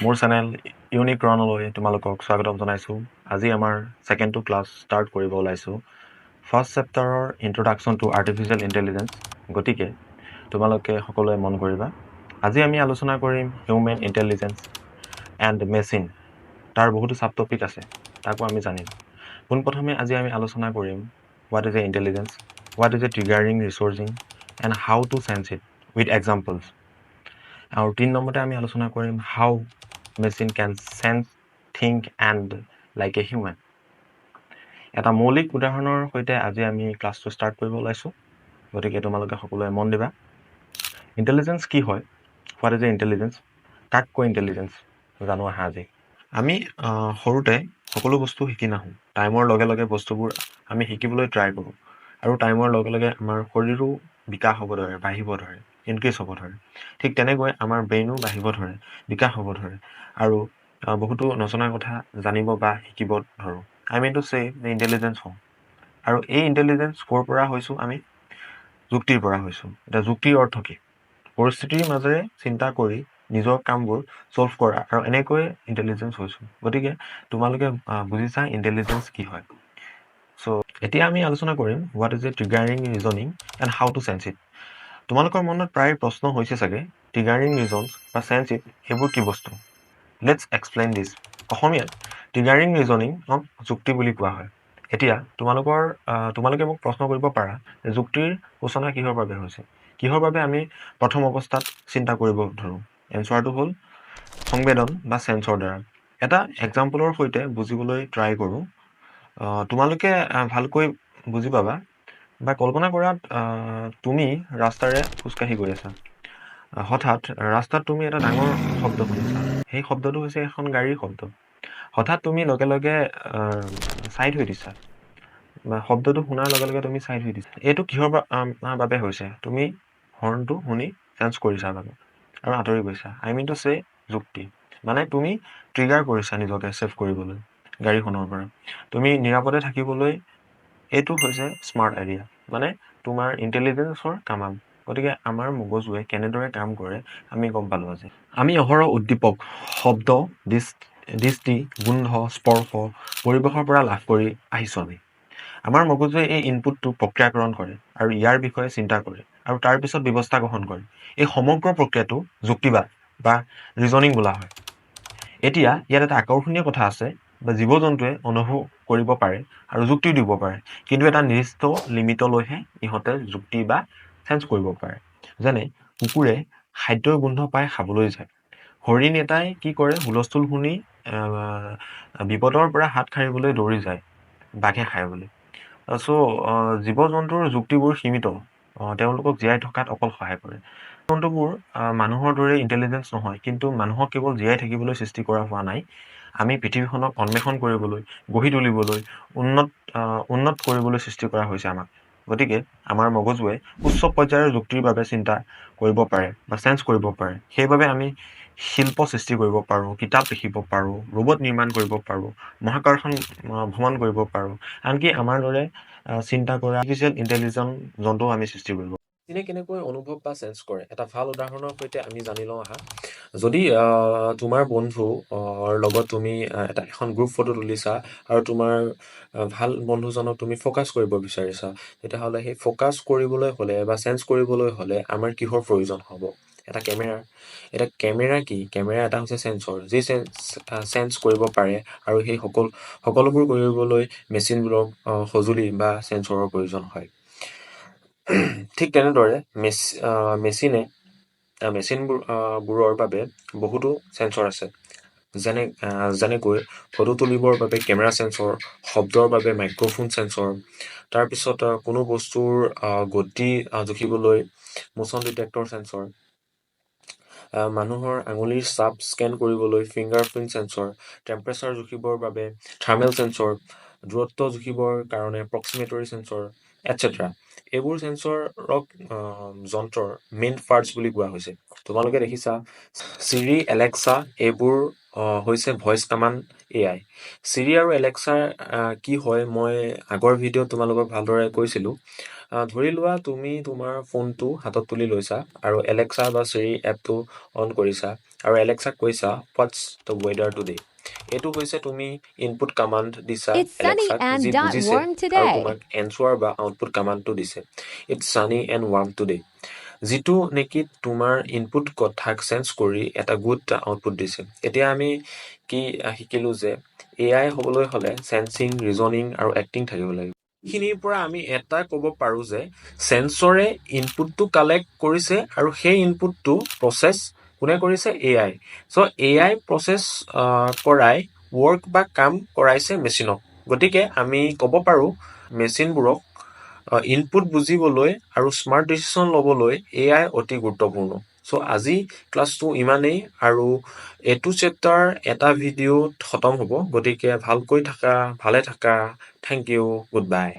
মোৰ চেনেল ইউনিক্ৰণলৈ তোমালোকক স্বাগতম জনাইছোঁ। আজি আমাৰ ছেকেণ্ড ক্লাছ ষ্টাৰ্ট কৰিব ওলাইছোঁ। ফাৰ্ষ্ট চেপ্টাৰৰ ইন্ট্ৰডাকশ্যন টু আৰ্টিফিচিয়েল ইণ্টেলিজেঞ্চ। গতিকে তোমালোকে সকলোৱে মন কৰিবা। আজি আমি আলোচনা কৰিম হিউমেন ইণ্টেলিজেঞ্চ এণ্ড মেচিন। তাৰ বহুতো ছাব টপিক আছে, তাকো আমি জানিম। পোনপ্ৰথমে আজি আমি আলোচনা কৰিম what is a intelligence, what is a triggering researching and how to sense it with examples. আৰু 3 নম্বৰতে আমি আলোচনা কৰিম how machine can sense think and like a human. এটা মৌলিক উদাহৰণৰ সৈতে আজি আমি ক্লাছটো ষ্টাৰ্ট কৰিব ওলাইছোঁ। গতিকে তোমালোকে সকলোৱে মন দিবা। ইণ্টেলিজেঞ্চ কি হয়, হোৱাট ইজ এ ইণ্টেলিজেঞ্চ, কাক কৈ ইণ্টেলিজেঞ্চ জানো আহা আজি। আমি সৰুতে সকলো বস্তু শিকি নাহোঁ। টাইমৰ লগে লগে বস্তুবোৰ আমি শিকিবলৈ ট্ৰাই কৰোঁ, আৰু টাইমৰ লগে লগে আমাৰ শৰীৰো বিকাশ হ'ব ধৰে, বাঢ়িব ধৰে, ইনক্ৰিজ হ'ব ধৰে। ঠিক তেনেকৈ আমাৰ ব্ৰেইনো বাঢ়িব ধৰে, বিকাশ হ'ব ধৰে, আৰু বহুতো নজনা কথা জানিব বা শিকিব ধৰোঁ। আই মিন টু চে ইণ্টেলিজেঞ্চ হওঁ। আৰু এই ইণ্টেলিজেঞ্চ ক'ৰ পৰা হৈছোঁ, আমি যুক্তিৰ পৰা হৈছোঁ। এতিয়া যুক্তিৰ অৰ্থ কি? পৰিস্থিতিৰ মাজেৰে চিন্তা কৰি নিজৰ কামবোৰ ছল্ভ কৰা, আৰু এনেকৈ ইণ্টেলিজেঞ্চ হৈছোঁ। গতিকে তোমালোকে বুজিছা ইণ্টেলিজেঞ্চ কি হয়। চ' এতিয়া আমি আলোচনা কৰিম what is a triggering reasoning and how to sense it. তোমালোকৰ মনত প্ৰায় প্ৰশ্ন হৈছে চাগে, ট্ৰিগাৰিং ৰিজনছ বা চেন্স ইট সেইবোৰ কি বস্তু। Let's explain this. অসমীয়াত ট্ৰিগাৰিং ৰিজনিঙক যুক্তি বুলি কোৱা হয়। এতিয়া তোমালোকে মোক প্ৰশ্ন কৰিব পাৰা, যুক্তিৰ সূচনা কিহৰ বাবে হৈছে, কিহৰ বাবে আমি প্ৰথম অৱস্থাত চিন্তা কৰিব ধৰোঁ। এনচাৰটো হ'ল সংবেদন বা চেন্সৰ দ্বাৰা। এটা এক্সাম্পলৰ সৈতে বুজিবলৈ ট্ৰাই কৰোঁ। তোমালোকে ভালকৈ বুজি পাবা। বা কল্পনা কৰা, তুমি ৰাস্তাৰে খোজকাঢ়ি গৈ আছা। হঠাৎ ৰাস্তাত তুমি এটা ডাঙৰ শব্দ শুনিছা। সেই শব্দটো হৈছে এখন গাড়ীৰ শব্দ। হঠাৎ তুমি লগে লগে ছাইড হৈ দিছা, বা শব্দটো শুনাৰ লগে লগে তুমি ছাইড হৈ দিছা। এইটো কিহৰ বাবে হৈছে? তুমি হৰ্ণটো শুনি চেন্স কৰিছা মানে, আৰু আঁতৰি গৈছা। আই মিন টু চে যুক্তি। মানে তুমি ট্ৰিগাৰ কৰিছা নিজকে ছেভ কৰিবলৈ গাড়ীখনৰ পৰা। তুমি নিৰাপদে থাকিবলৈ, এইটো হৈছে স্মাৰ্ট আইডিয়া, মানে তোমাৰ ইণ্টেলিজেঞ্চৰ কামাল। গতিকে আমাৰ মগজুৱে কেনেদৰে কাম কৰে আমি গম পালোঁ আজি। আমি অহৰহ উদ্দীপক, শব্দ, দৃষ্টি, গোন্ধ, স্পৰ্শ পৰিৱেশৰ পৰা লাভ কৰি আহিছোঁ আমি। আমাৰ মগজুৱে এই ইনপুটটো প্ৰক্ৰিয়াকৰণ কৰে, আৰু ইয়াৰ বিষয়ে চিন্তা কৰে, আৰু তাৰ পিছত ব্যৱস্থা গ্ৰহণ কৰে। এই সমগ্ৰ প্ৰক্ৰিয়াটো যুক্তিবাদ বা ৰিজনিং বোলা হয়। এতিয়া ইয়াত এটা আকৰ্ষণীয় কথা আছে, বা জীৱ জন্তুৱে অনুভৱ কৰিব পাৰে আৰু যুক্তিও দিব পাৰে, কিন্তু এটা নিৰ্দিষ্ট লিমিটলৈহে ইহঁতে যুক্তি বা চেন্স কৰিব পাৰে। যেনে কুকুৰে খাদ্যৰ গোন্ধ পাই খাবলৈ যায়। হৰিণ এটাই কি কৰে, হুলস্থুল শুনি বিপদৰ পৰা হাত সাৰিবলৈ দৌৰি যায় বাঘে খায় বুলি। চ' জীৱ জন্তুৰ যুক্তিবোৰ সীমিত, তেওঁলোকক জীয়াই থকাত অকল সহায় কৰে। জন্তুবোৰ মানুহৰ দৰে ইণ্টেলিজেঞ্চ নহয়, কিন্তু মানুহক কেৱল জীয়াই থাকিবলৈ সৃষ্টি কৰা হোৱা নাই। আমি পৃথিৱীখনক অন্বেষণ কৰিবলৈ, গঢ়ি তুলিবলৈ, উন্নত কৰিবলৈ সৃষ্টি কৰা হৈছে আমাক। গতিকে আমাৰ মগজুৱে উচ্চ পৰ্যায়ৰ যুক্তিৰ বাবে চিন্তা কৰিব পাৰে বা চেন্স কৰিব পাৰে। সেইবাবে আমি শিল্প সৃষ্টি কৰিব পাৰোঁ, কিতাপ লিখিব পাৰোঁ, ৰবট নিৰ্মাণ কৰিব পাৰোঁ, মহাকাশখন ভ্ৰমণ কৰিব পাৰোঁ, আনকি আমাৰ দৰে চিন্তা কৰা আৰ্টিফিচিয়েল ইণ্টেলিজেঞ্চ জন্তু আমি সৃষ্টি কৰিব পাৰোঁ। কেনেকৈ অনুভৱ বা চেন্স কৰে, এটা ভাল উদাহৰণৰ সৈতে আমি জানি লওঁ আহা। যদি তোমাৰ বন্ধু লগত তুমি এখন গ্ৰুপ ফটো তুলিছা, আৰু তোমাৰ ভাল বন্ধুজনক তুমি ফ'কাছ কৰিব বিচাৰিছা, তেতিয়াহ'লে সেই ফ'কাছ কৰিবলৈ হ'লে বা চেন্স কৰিবলৈ হ'লে আমাৰ কিহৰ প্ৰয়োজন হ'ব? এটা কেমেৰাৰ। এটা কেমেৰা কি? কেমেৰা এটা হৈছে চেন্সৰ, যি চেন্স কৰিব পাৰে, আৰু সেই সকলোবোৰ কৰিবলৈ মেচিনবোৰক সঁজুলি বা চেন্সৰৰ প্ৰয়োজন হয়। ঠিক তেনেদৰে মেচিনবোৰৰ বাবে বহুতো চেন্সৰ আছে। যেনেকৈ ফটো তুলিবৰ বাবে কেমেৰা চেন্সৰ, শব্দৰ বাবে মাইক্ৰফোন চেন্সৰ, তাৰপিছত কোনো বস্তুৰ গতি জুখিবলৈ মোচন ডিটেক্টৰ চেন্সৰ, মানুহৰ আঙুলিৰ ছাপ স্কেন কৰিবলৈ ফিংগাৰপ্ৰিণ্ট চেন্সৰ, টেম্পাৰেচাৰ জুখিবৰ বাবে থাৰ্মেল চেন্সৰ, দূৰত্ব জুখিবৰ কাৰণে প্ৰক্সিমেটৰী চেন্সৰ, এটচেট্ৰা। এইবোৰ চেঞ্চৰক যন্ত্ৰৰ মেইন পাৰ্টছ বুলি কোৱা হৈছে। তোমালোকে দেখিছা চিৰি, এলেক্সা এইবোৰ হৈছে ভইচ কমাণ্ড AI। চিৰি আৰু এলেক্সাৰ কি হয় মই আগৰ ভিডিঅ'ত তোমালোকক ভালদৰে কৈছিলোঁ। ধৰি লোৱা তুমি তোমাৰ ফোনটো হাতত তুলি লৈছা আৰু এলেক্সা বা চিৰি এপটো অন কৰিছা আৰু এলেক্সাক কৈছা হোৱাটছ দ্য ৱেডাৰ টুডে। এইটো হৈছে তুমি ইনপুট কমাণ্ড দিছা It's sunny এলেক্সাক, and যি বুজিছে warm আৰু today. তোমাক এনচোৱাৰ বা আউটপুট কমাণ্ডটো দিছে ইটছ ছানি এণ্ড ৱাৰ্ম টুডে, যিটো নেকি তোমাৰ ইনপুট কথাক চেঞ্জ কৰি এটা গুড আউটপুট দিছে। এতিয়া আমি কি শিকিলো যে AI হ'বলৈ হ'লে চেন্সিং, ৰিজনিং আৰু এক্টিং থাকিব লাগিব। এইখিনিৰ পৰা আমি এটা ক'ব পাৰোঁ যে চেন্সৰে ইনপুটটো কালেক্ট কৰিছে আৰু সেই ইনপুটটো প্ৰচেছ কোনে কৰিছে? AI। চ' AI প্ৰচেছ কৰাই ৱৰ্ক বা কাম কৰাইছে মেচিনক। গতিকে আমি ক'ব পাৰোঁ মেচিনবোৰক ইনপুট বুজিবলৈ আৰু স্মাৰ্ট ডিচিশ্যন ল'বলৈ AI অতি গুৰুত্বপূৰ্ণ। চ' আজি ক্লাছটো ইমানেই, আৰু এইটো চেপ্টাৰ এটা ভিডিঅ'ত খতম হ'ব। গতিকে ভালকৈ থাকা, ভালে থাকা। Thank you, good bye.